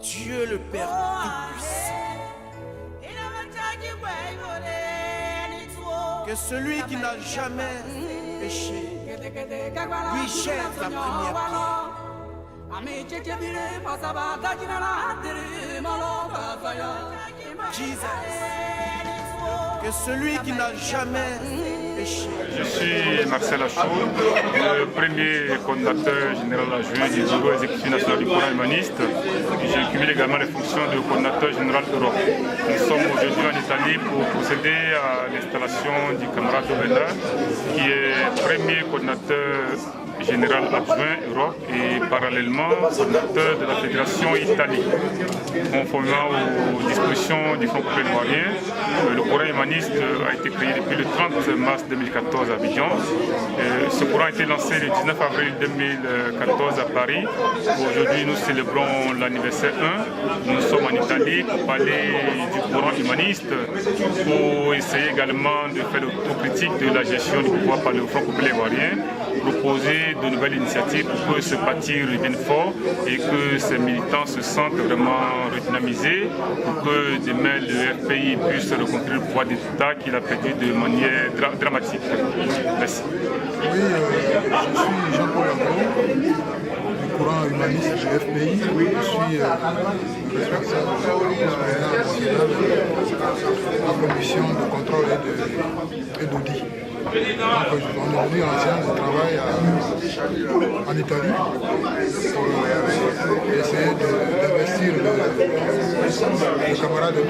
Dieu le Père Tout-Puissant. Que celui qui n'a jamais péché lui jette la première pierre. Jesus. Que celui qui n'a jamais péché. Je suis Marcel Achou, le premier coordinateur général adjoint du bureau exécutif national du Coran humaniste. J'ai cumulé également les fonctions de coordinateur général Europe. Nous sommes aujourd'hui en Italie pour procéder à l'installation du camarade Ovenda, qui est premier coordinateur général adjoint Europe et parallèlement coordinateur de la Fédération Italie. Conformément aux dispositions du Front populaire ivoirien, le Coran humaniste a été créé depuis le 30 mars 2014 à Abidjan. Ce courant a été lancé le 19 avril 2014 à Paris. Aujourd'hui, nous célébrons l'anniversaire 1. Nous sommes en Italie pour parler du courant humaniste, pour essayer également de faire l'autocritique de la gestion du pouvoir par le Front populaire ivoirien, proposer de nouvelles initiatives pour que ce parti revienne fort et que ses militants se sentent vraiment redynamisés, pour que demain le FPI puisse reconquérir le pouvoir d'État qu'il a perdu de manière dramatique. Merci. Oui, je suis Jean-Paul Ambrou, du courant humaniste du FPI. Je suis responsable de la commission de contrôle et d'audit. Donc, on est venu en séance de travail en Italie pour essayer d'investir le camarade de dos.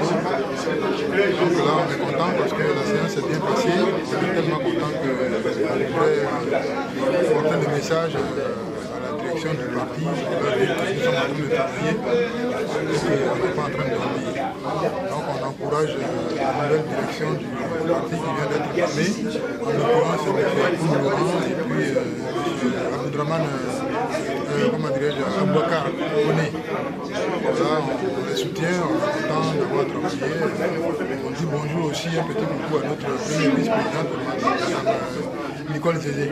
Donc là, on est content parce que la séance est bien passée. On est tellement content qu'on pourrait porter le message à la direction du parti, que nous sommes en train de travailler et qu'on n'est pas en train de dormir. Donc on encourage la nouvelle direction du parti qui vient d'être nommée. En l'occurrence, M. Akoum Laurent et puis M. Aboudraman, comment dirais-je, Aboubakar Kone. Là, on les soutient, on est content d'avoir travaillé. On dit bonjour aussi un petit coucou à notre premier vice-présidente, Mme Nicole Zézé.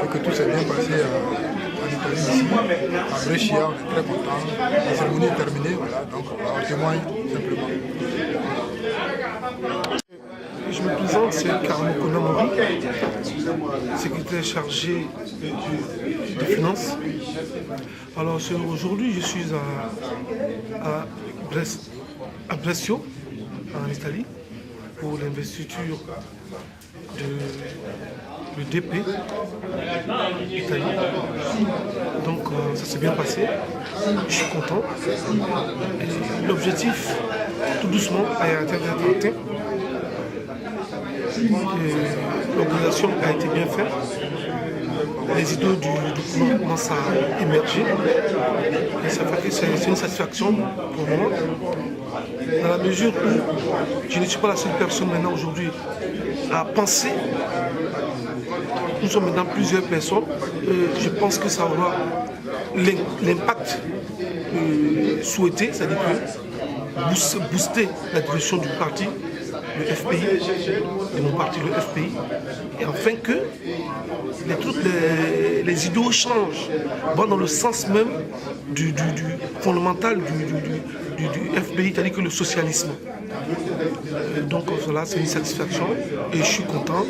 Et que tout s'est bien passé en Italie ici, à Brescia, on est très content. La cérémonie est terminée, voilà, donc on témoigne simplement. Je me présente, c'est Carmo Konamori, secrétaire chargé des finances. Alors aujourd'hui, je suis à Brescio, en Italie, pour l'investiture du DP italien. Donc ça s'est bien passé, je suis content. L'objectif, tout doucement, a été atteint. L'organisation a été bien faite. Les idées du gouvernement commencent à émerger. Et ça fait que c'est une satisfaction pour moi. Dans la mesure où je ne suis pas la seule personne maintenant aujourd'hui à penser. Nous sommes maintenant plusieurs personnes. Je pense que ça aura l'impact souhaité, c'est-à-dire que booster la direction du parti, le FPI, de mon parti, le FPI, et afin que les idéaux changent, vont dans le sens même du fondamental du FPI, c'est-à-dire que le socialisme. Donc voilà, c'est une satisfaction et je suis content.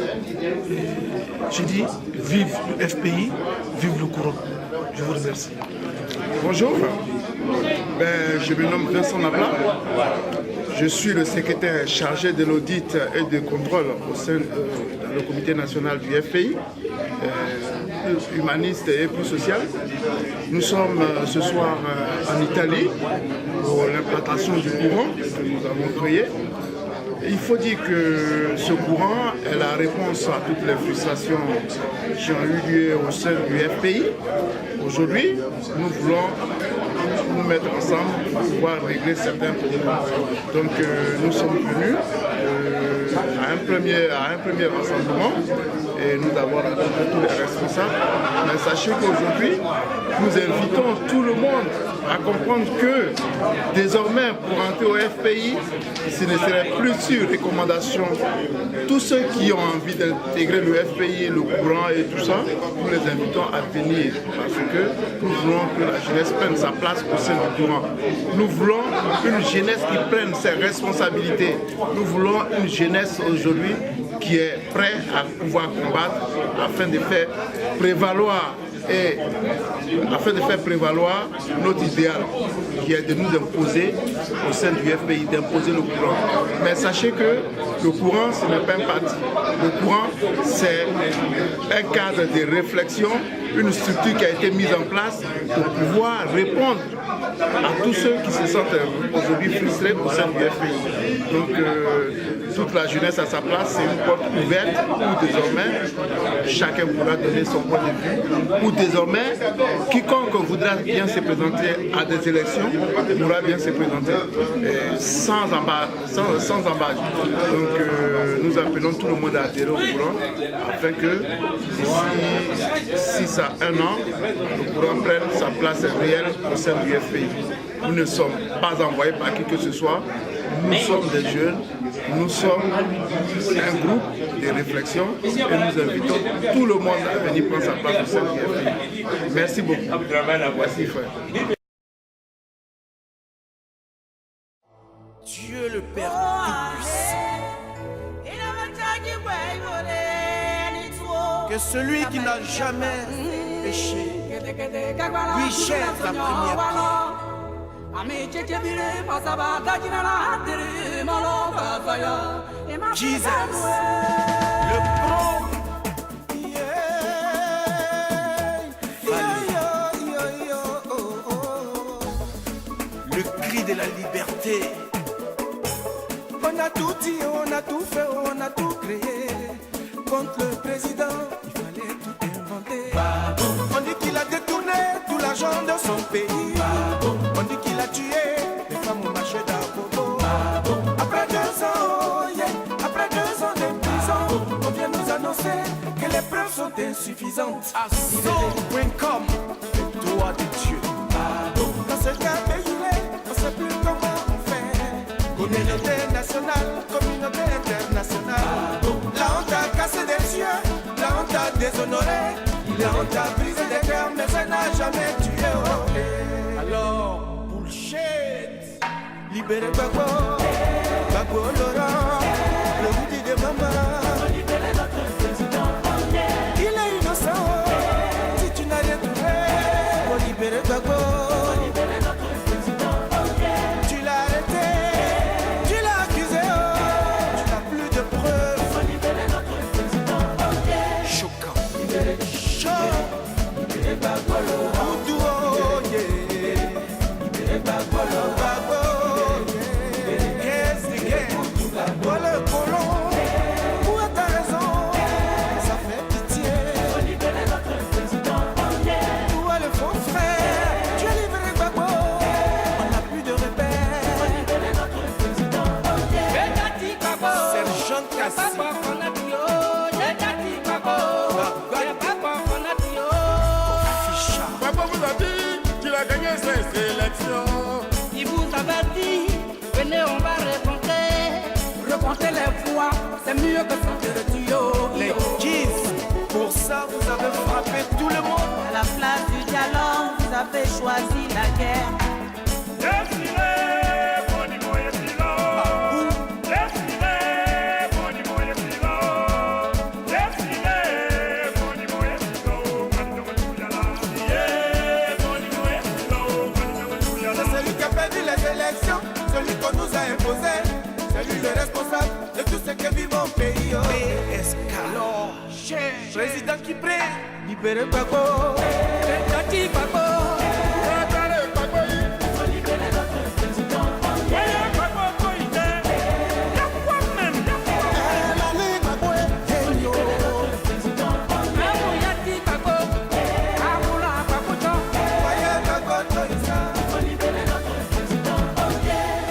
J'ai dit, vive le FPI, vive le courant. Je vous remercie. Bonjour, je me nomme Vincent Nabla. Je suis le secrétaire chargé de l'audit et du contrôle au sein du comité national du FPI, plus humaniste et plus social. Nous sommes ce soir en Italie pour l'implantation du courant que nous avons créé. Il faut dire que ce courant est la réponse à toutes les frustrations qui ont eu lieu au sein du FPI. Aujourd'hui, nous voulons nous mettre ensemble pour pouvoir régler certains problèmes. Donc nous sommes venus à un premier rassemblement et nous avons rencontré tous les responsables. Mais sachez qu'aujourd'hui, nous invitons tout le monde à comprendre que désormais, pour entrer au FPI, ce ne serait plus sur recommandation. Tous ceux qui ont envie d'intégrer le FPI, le courant et tout ça, nous les invitons à venir parce que nous voulons que la jeunesse prenne sa place au sein du courant. Nous voulons une jeunesse qui prenne ses responsabilités. Nous voulons une jeunesse aujourd'hui qui est prête à pouvoir combattre afin de faire prévaloir notre idéal qui est de nous imposer au sein du FPI, d'imposer le courant. Mais sachez que le courant, ce n'est pas un parti. Le courant, c'est un cadre de réflexion, une structure qui a été mise en place pour pouvoir répondre à tous ceux qui se sentent aujourd'hui frustrés au sein du FPI. Donc, toute la jeunesse à sa place, c'est une porte ouverte où désormais chacun pourra donner son point de vue, où désormais quiconque voudra bien se présenter à des élections pourra bien se présenter sans embâche. Donc nous appelons tout le monde à adhérer au courant afin que d'ici à 1 an, le courant prenne sa place réelle au sein du FPI. Nous ne sommes pas envoyés par qui que ce soit. Nous sommes des jeunes, nous sommes un groupe de réflexion et nous invitons tout le monde à venir prendre sa place au sein du FPI. Merci beaucoup. Merci frère. Dieu le Père Tout-Puissant, que celui qui n'a jamais péché lui jette la première pierre. Jesus, le pro. Le cri de la liberté. On a tout dit, on a tout fait, on a tout créé. Contre le président, il fallait tout inventer. On dit qu'il a détourné tout l'argent de son pays. On dit qu'il a tué les femmes au marché d'Agogo. Après 2 ans, après 2 ans de prison, on vient nous annoncer que les preuves sont insuffisantes. Assaut.com, le droit de Dieu. Dans ce cas pays-là, on ne sait plus comment on fait. Communauté nationale, communauté internationale. La honte a cassé des yeux, la honte a déshonoré, la honte a brisé des cœurs, mais ça n'a jamais tué. Alors, bullshit. Libérez Gbagbo, Gbagbo Laurent, le goût de maman. Libérez notre président. Il est innocent, si tu n'as rien trouvé, faut libérer Gbagbo. Libérez notre président. Tu l'as arrêté, tu l'as accusé, tu n'as plus de preuves. Faut libérer notre président. Choquant. Chaud, Libérez Gbagbo Laurent. Oudou, libérez Gbagbo Laurent. Qu'est-ce que c'est? Voilà le colon, où est ta raison? Ça fait pitié. Faut libérer notre président. Où est le faux frère? Tu as libéré Gbagbo, on n'a plus de repères. Faut libérer notre président. Sergent Kassi. Afficha. Papa vous a dit qu'il a gagné ses élections. Il vous avait dit, venez on va raconter. Remonter les voix, c'est mieux que sortir le tuyau. Les Kids. Pour ça, vous avez frappé tout le monde. À la place du dialogue, vous avez choisi la guerre. C'est celui qui a perdu les élections, celui qu'on nous a imposé. C'est lui le responsable de tout ce que vit mon pays. PSK. Président qui prie, libérez Gbagbo. Faut libérer notre président. Faut libérer notre président.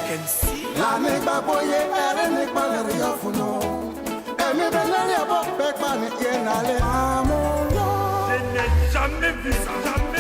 Kensi. Gbagbo ye, ere ni pa le ri ofuno. Emi bele le bo pe avec ma n'ai rien allé. Je n'ai jamais vu ça.